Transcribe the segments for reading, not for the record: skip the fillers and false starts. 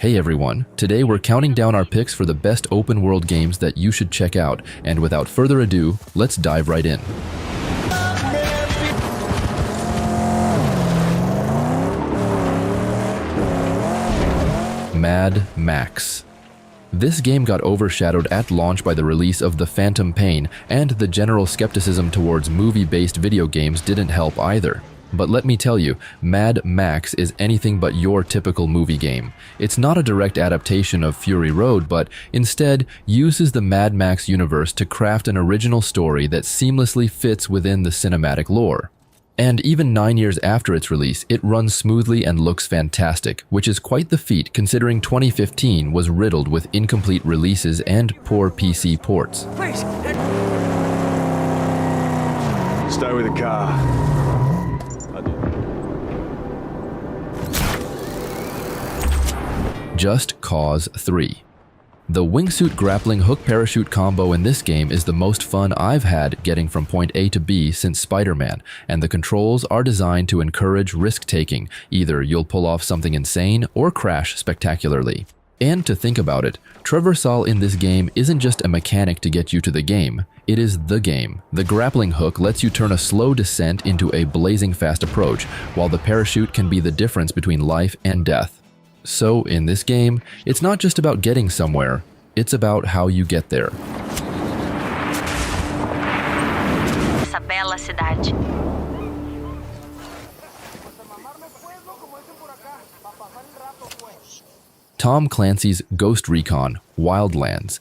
Hey everyone, today we're counting down our picks for the best open world games that you should check out, and without further ado, let's dive right in. Mad Max. This game got overshadowed at launch by the release of The Phantom Pain, and the general skepticism towards movie-based video games didn't help either. But let me tell you, Mad Max is anything but your typical movie game. It's not a direct adaptation of Fury Road, but instead uses the Mad Max universe to craft an original story that seamlessly fits within the cinematic lore. And even 9 years after its release, it runs smoothly and looks fantastic, which is quite the feat considering 2015 was riddled with incomplete releases and poor PC ports. Please. Stay with the car. Just Cause 3. The wingsuit grappling hook parachute combo in this game is the most fun I've had getting from point A to B since Spider-Man, and the controls are designed to encourage risk-taking. Either you'll pull off something insane or crash spectacularly. And to think about it, traversal in this game isn't just a mechanic to get you to the game, it is the game. The grappling hook lets you turn a slow descent into a blazing fast approach, while the parachute can be the difference between life and death. So, in this game, it's not just about getting somewhere, it's about how you get there. Essa bela cidade. Tom Clancy's Ghost Recon Wildlands.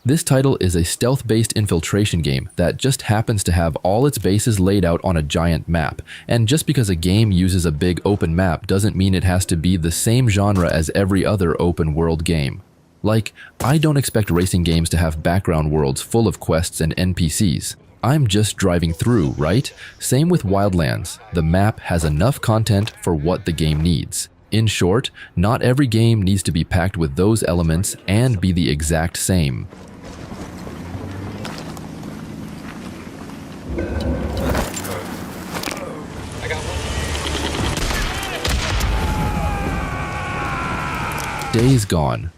This title is a stealth-based infiltration game that just happens to have all its bases laid out on a giant map. And just because a game uses a big open map doesn't mean it has to be the same genre as every other open world game. Like, I don't expect racing games to have background worlds full of quests and NPCs. I'm just driving through, right? Same with Wildlands. The map has enough content for what the game needs. In short, not every game needs to be packed with those elements and be the exact same. Days Gone.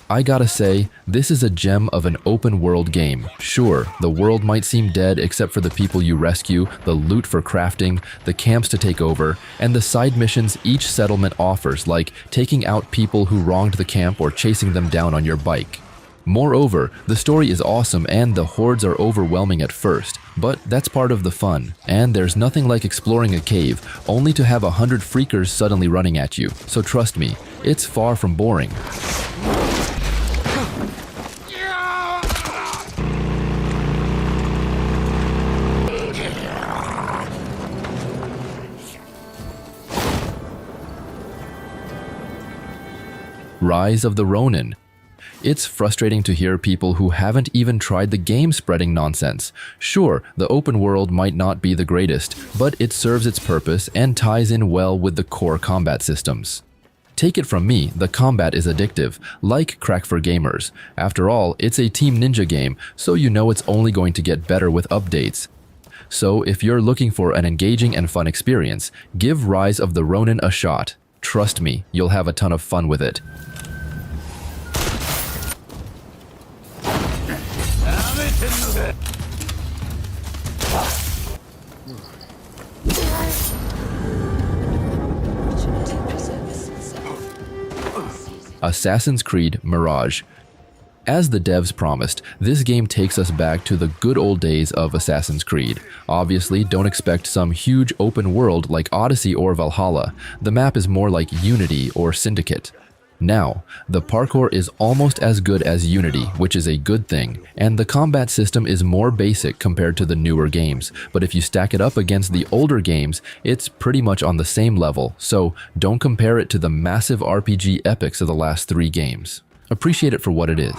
I gotta say, this is a gem of an open world game. Sure, the world might seem dead except for the people you rescue, the loot for crafting, the camps to take over, and the side missions each settlement offers, like taking out people who wronged the camp or chasing them down on your bike. Moreover, the story is awesome and the hordes are overwhelming at first, but that's part of the fun. And there's nothing like exploring a cave, only to have 100 freakers suddenly running at you. So trust me, it's far from boring. Rise of the Ronin. It's frustrating to hear people who haven't even tried the game spreading nonsense. Sure, the open world might not be the greatest, but it serves its purpose and ties in well with the core combat systems. Take it from me, the combat is addictive, like Crack for Gamers. After all, it's a Team Ninja game, so you know it's only going to get better with updates. So if you're looking for an engaging and fun experience, give Rise of the Ronin a shot. Trust me, you'll have a ton of fun with it. Assassin's Creed Mirage. As the devs promised, this game takes us back to the good old days of Assassin's Creed. Obviously, don't expect some huge open world like Odyssey or Valhalla. The map is more like Unity or Syndicate. Now, the parkour is almost as good as Unity, which is a good thing, and the combat system is more basic compared to the newer games, but if you stack it up against the older games, it's pretty much on the same level, so don't compare it to the massive RPG epics of the last 3 games. Appreciate it for what it is.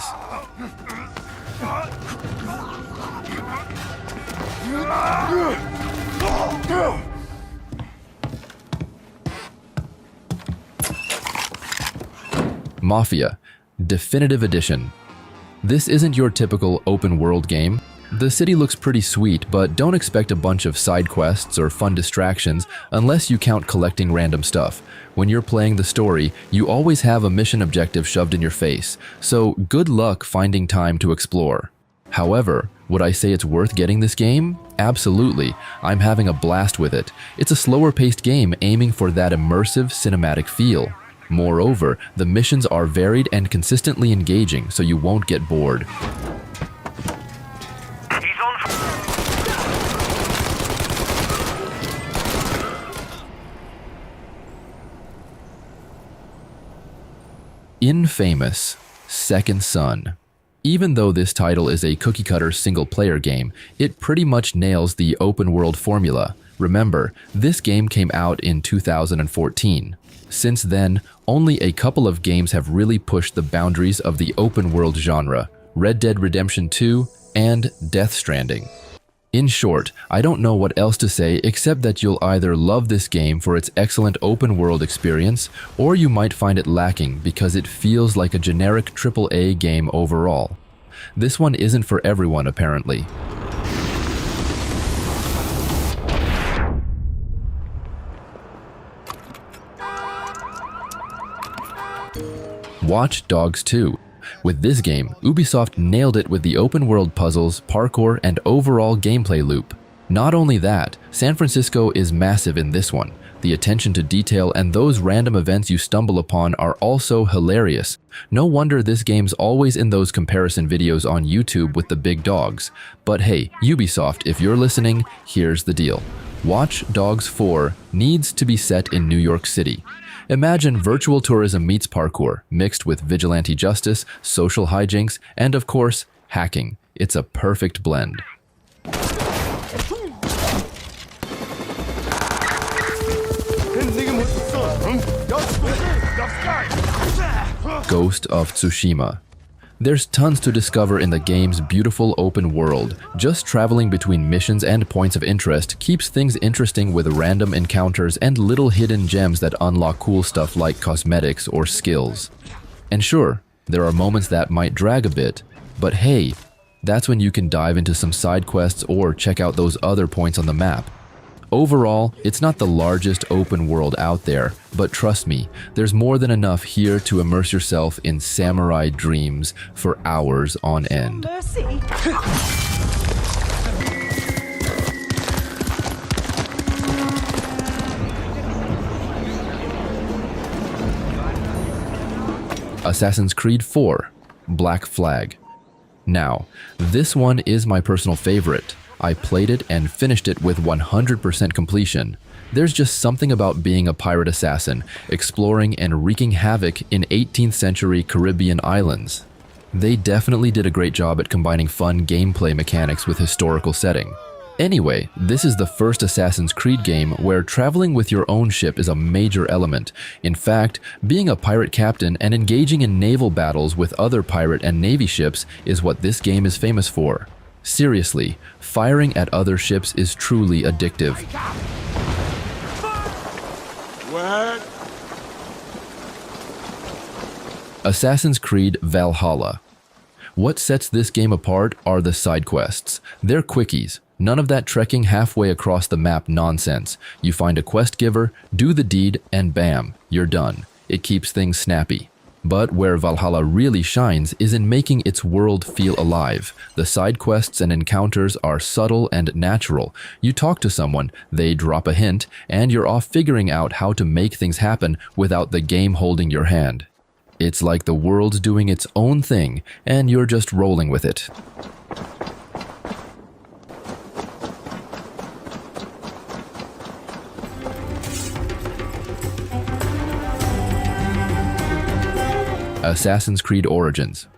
Mafia Definitive Edition. This isn't your typical open world game. The city looks pretty sweet, but don't expect a bunch of side quests or fun distractions unless you count collecting random stuff. When you're playing the story, you always have a mission objective shoved in your face, so good luck finding time to explore. However, would I say it's worth getting this game? Absolutely. I'm having a blast with it. It's a slower-paced game aiming for that immersive cinematic feel. Moreover, the missions are varied and consistently engaging, so you won't get bored. Infamous Second Son. Even though this title is a cookie-cutter single-player game, it pretty much nails the open-world formula. Remember, this game came out in 2014. Since then, only a couple of games have really pushed the boundaries of the open-world genre: Red Dead Redemption 2 and Death Stranding. In short, I don't know what else to say except that you'll either love this game for its excellent open-world experience, or you might find it lacking because it feels like a generic AAA game overall. This one isn't for everyone, apparently. Watch Dogs 2. With this game, Ubisoft nailed it with the open-world puzzles, parkour, and overall gameplay loop. Not only that, San Francisco is massive in this one. The attention to detail and those random events you stumble upon are also hilarious. No wonder this game's always in those comparison videos on YouTube with the big dogs. But hey, Ubisoft, if you're listening, here's the deal. Watch Dogs 4 needs to be set in New York City. Imagine virtual tourism meets parkour, mixed with vigilante justice, social hijinks, and of course, hacking. It's a perfect blend. Ghost of Tsushima. There's tons to discover in the game's beautiful open world. Just traveling between missions and points of interest keeps things interesting with random encounters and little hidden gems that unlock cool stuff like cosmetics or skills. And sure, there are moments that might drag a bit, but hey, that's when you can dive into some side quests or check out those other points on the map. Overall, it's not the largest open world out there, but trust me, there's more than enough here to immerse yourself in samurai dreams for hours on end. Mercy. Assassin's Creed 4: Black Flag. Now, this one is my personal favorite. I played it and finished it with 100% completion. There's just something about being a pirate assassin, exploring and wreaking havoc in 18th century Caribbean islands. They definitely did a great job at combining fun gameplay mechanics with historical setting. Anyway, this is the first Assassin's Creed game where traveling with your own ship is a major element. In fact, being a pirate captain and engaging in naval battles with other pirate and navy ships is what this game is famous for. Seriously, firing at other ships is truly addictive. What? Assassin's Creed Valhalla. What sets this game apart are the side quests. They're quickies. None of that trekking halfway across the map nonsense. You find a quest giver, do the deed, and bam, you're done. It keeps things snappy. But where Valhalla really shines is in making its world feel alive. The side quests and encounters are subtle and natural. You talk to someone, they drop a hint, and you're off figuring out how to make things happen without the game holding your hand. It's like the world's doing its own thing, and you're just rolling with it. Assassin's Creed Origins.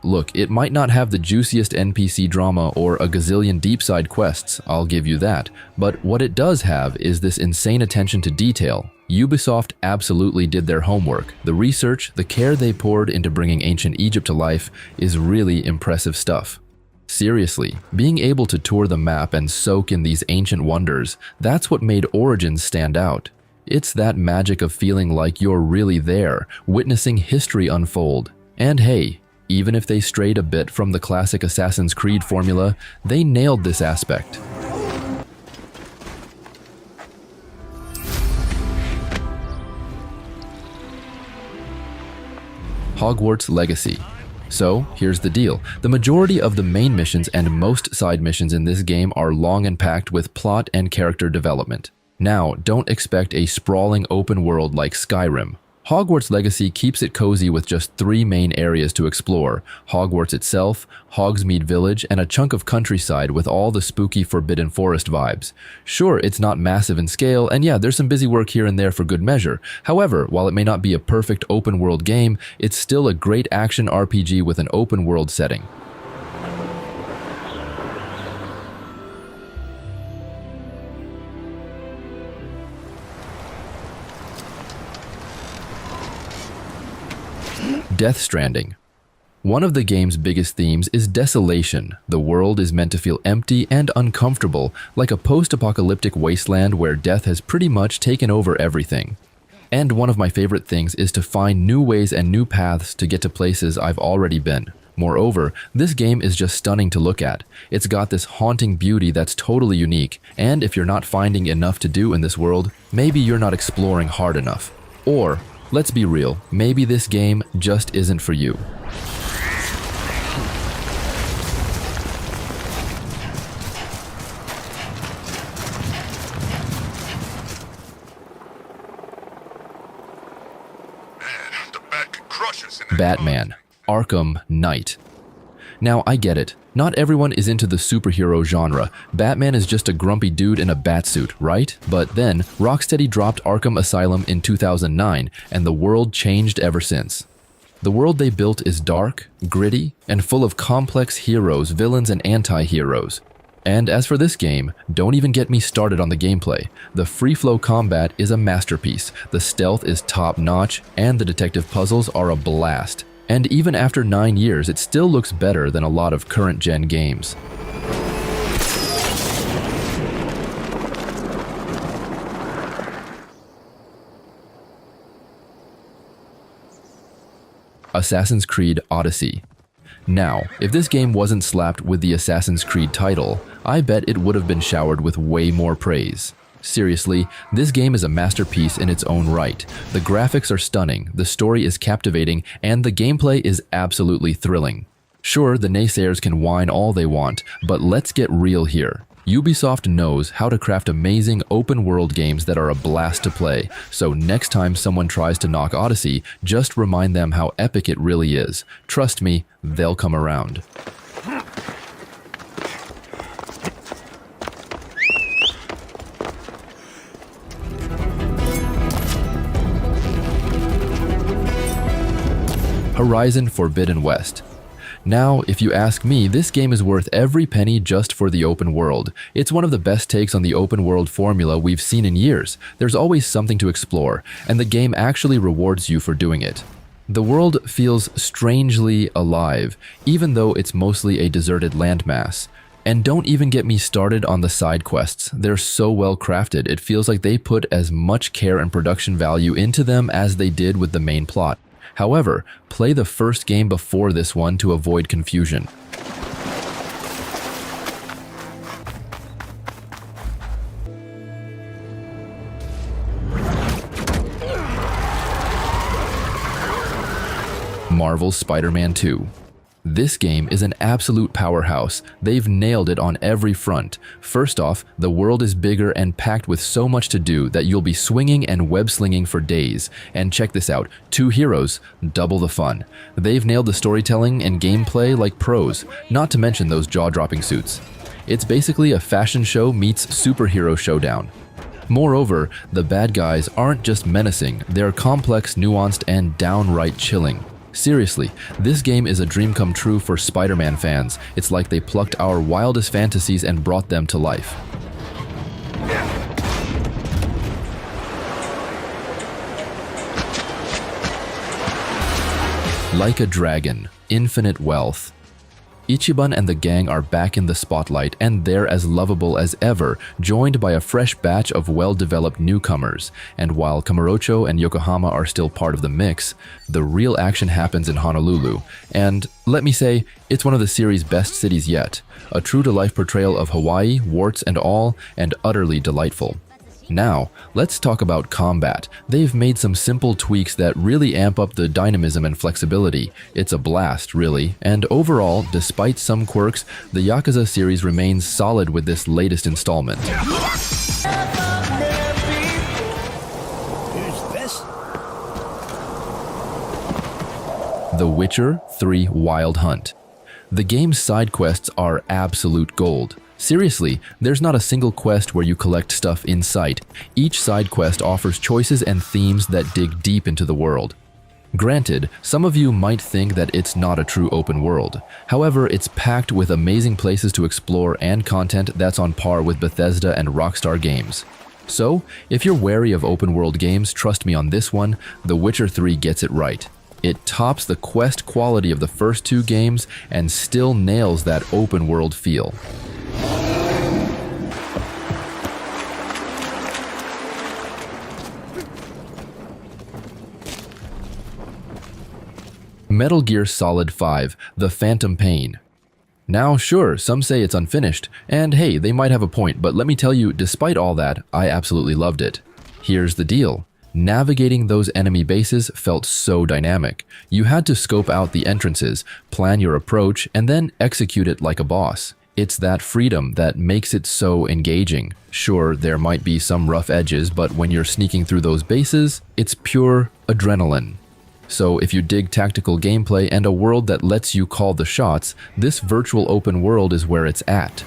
Look, it might not have the juiciest NPC drama or a gazillion deep side quests, I'll give you that, but what it does have is this insane attention to detail. Ubisoft absolutely did their homework. The research, the care they poured into bringing ancient Egypt to life is really impressive stuff. Seriously, being able to tour the map and soak in these ancient wonders, that's what made Origins stand out. It's that magic of feeling like you're really there, witnessing history unfold. And hey, Even if they strayed a bit from the classic Assassin's Creed formula, they nailed this aspect. Hogwarts Legacy. So, here's the deal. The majority of the main missions and most side missions in this game are long and packed with plot and character development. Now, don't expect a sprawling open world like Skyrim. Hogwarts Legacy keeps it cozy with just 3 main areas to explore: Hogwarts itself, Hogsmeade Village, and a chunk of countryside with all the spooky Forbidden Forest vibes. Sure, it's not massive in scale, and yeah, there's some busy work here and there for good measure. However, while it may not be a perfect open world game, it's still a great action RPG with an open world setting. Death Stranding. One of the game's biggest themes is desolation. The world is meant to feel empty and uncomfortable, like a post-apocalyptic wasteland where death has pretty much taken over everything. And one of my favorite things is to find new ways and new paths to get to places I've already been. Moreover, this game is just stunning to look at. It's got this haunting beauty that's totally unique, and if you're not finding enough to do in this world, maybe you're not exploring hard enough. Or, let's be real, maybe this game just isn't for you. Batman: Arkham Knight. Now, I get it. Not everyone is into the superhero genre. Batman is just a grumpy dude in a batsuit, right? But then, Rocksteady dropped Arkham Asylum in 2009, and the world changed ever since. The world they built is dark, gritty, and full of complex heroes, villains, and anti-heroes. And as for this game, don't even get me started on the gameplay. The free-flow combat is a masterpiece, the stealth is top-notch, and the detective puzzles are a blast. And even after 9 years, it still looks better than a lot of current-gen games. Assassin's Creed Odyssey. Now, if this game wasn't slapped with the Assassin's Creed title, I bet it would have been showered with way more praise. Seriously, this game is a masterpiece in its own right. The graphics are stunning, the story is captivating, and the gameplay is absolutely thrilling. Sure, the naysayers can whine all they want, but let's get real here. Ubisoft knows how to craft amazing open-world games that are a blast to play, so next time someone tries to knock Odyssey, just remind them how epic it really is. Trust me, they'll come around. Horizon Forbidden West. Now, if you ask me, this game is worth every penny just for the open world. It's one of the best takes on the open world formula we've seen in years. There's always something to explore, and the game actually rewards you for doing it. The world feels strangely alive, even though it's mostly a deserted landmass. And don't even get me started on the side quests. They're so well crafted, it feels like they put as much care and production value into them as they did with the main plot. However, play the first game before this one to avoid confusion. Marvel's Spider-Man 2. This game is an absolute powerhouse. They've nailed it on every front. First off, the world is bigger and packed with so much to do that you'll be swinging and web-slinging for days. And check this out, 2 heroes, double the fun. They've nailed the storytelling and gameplay like pros, not to mention those jaw-dropping suits. It's basically a fashion show meets superhero showdown. Moreover, the bad guys aren't just menacing, they're complex, nuanced, and downright chilling. Seriously, this game is a dream come true for Spider-Man fans. It's like they plucked our wildest fantasies and brought them to life. Like a Dragon, Infinite Wealth. Ichiban and the gang are back in the spotlight, and they're as lovable as ever, joined by a fresh batch of well-developed newcomers. And while Kamurocho and Yokohama are still part of the mix, the real action happens in Honolulu. And let me say, it's one of the series' best cities yet. A true-to-life portrayal of Hawaii, warts and all, and utterly delightful. Now, let's talk about combat. They've made some simple tweaks that really amp up the dynamism and flexibility. It's a blast, really, and overall, despite some quirks, the Yakuza series remains solid with this latest installment. The Witcher 3 Wild Hunt. The game's side quests are absolute gold. Seriously, there's not a single quest where you collect stuff in sight. Each side quest offers choices and themes that dig deep into the world. Granted, some of you might think that it's not a true open world. However, it's packed with amazing places to explore and content that's on par with Bethesda and Rockstar games. So, if you're wary of open world games, trust me on this one, The Witcher 3 gets it right. It tops the quest quality of the first two games and still nails that open world feel. Metal Gear Solid 5: The Phantom Pain. Now, sure, some say it's unfinished, and hey, they might have a point, but let me tell you, despite all that, I absolutely loved it. Here's the deal. Navigating those enemy bases felt so dynamic. You had to scope out the entrances, plan your approach, and then execute it like a boss. It's that freedom that makes it so engaging. Sure, there might be some rough edges, but when you're sneaking through those bases, it's pure adrenaline. So if you dig tactical gameplay and a world that lets you call the shots, this virtual open world is where it's at.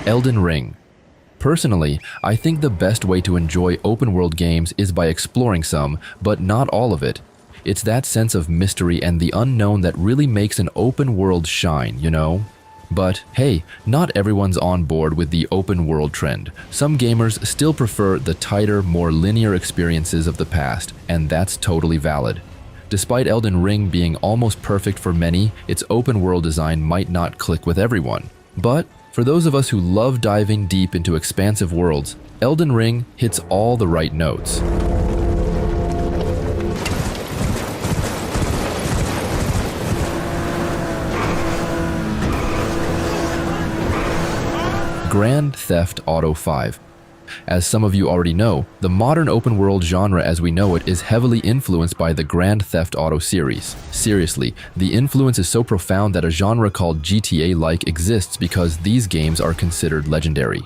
Elden Ring. Personally, I think the best way to enjoy open world games is by exploring some, but not all of it. It's that sense of mystery and the unknown that really makes an open world shine, you know? But hey, not everyone's on board with the open world trend. Some gamers still prefer the tighter, more linear experiences of the past, and that's totally valid. Despite Elden Ring being almost perfect for many, its open world design might not click with everyone. But for those of us who love diving deep into expansive worlds, Elden Ring hits all the right notes. Grand Theft Auto 5. As some of you already know, the modern open world genre as we know it is heavily influenced by the Grand Theft Auto series. Seriously, the influence is so profound that a genre called GTA-like exists because these games are considered legendary.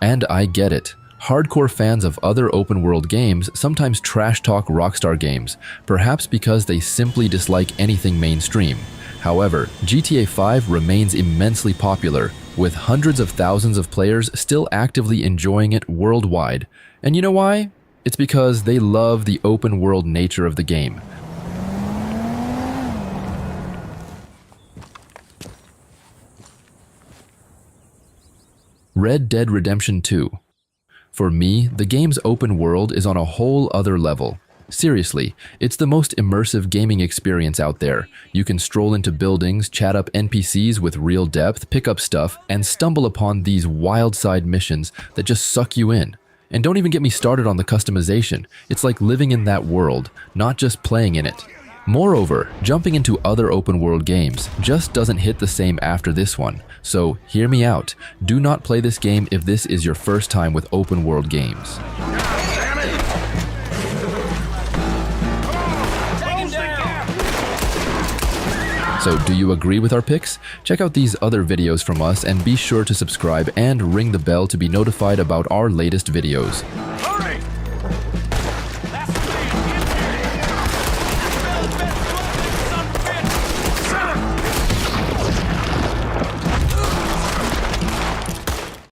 And I get it. Hardcore fans of other open world games sometimes trash talk Rockstar games, perhaps because they simply dislike anything mainstream. However, GTA 5 remains immensely popular, with hundreds of thousands of players still actively enjoying it worldwide. And you know why? It's because they love the open world nature of the game. Red Dead Redemption 2. For me, the game's open world is on a whole other level. Seriously, it's the most immersive gaming experience out there. You can stroll into buildings, chat up NPCs with real depth, pick up stuff, and stumble upon these wild side missions that just suck you in. And don't even get me started on the customization. It's like living in that world, not just playing in it. Moreover, jumping into other open world games just doesn't hit the same after this one. So hear me out. Do not play this game if this is your first time with open world games. So do you agree with our picks? Check out these other videos from us and be sure to subscribe and ring the bell to be notified about our latest videos. All right.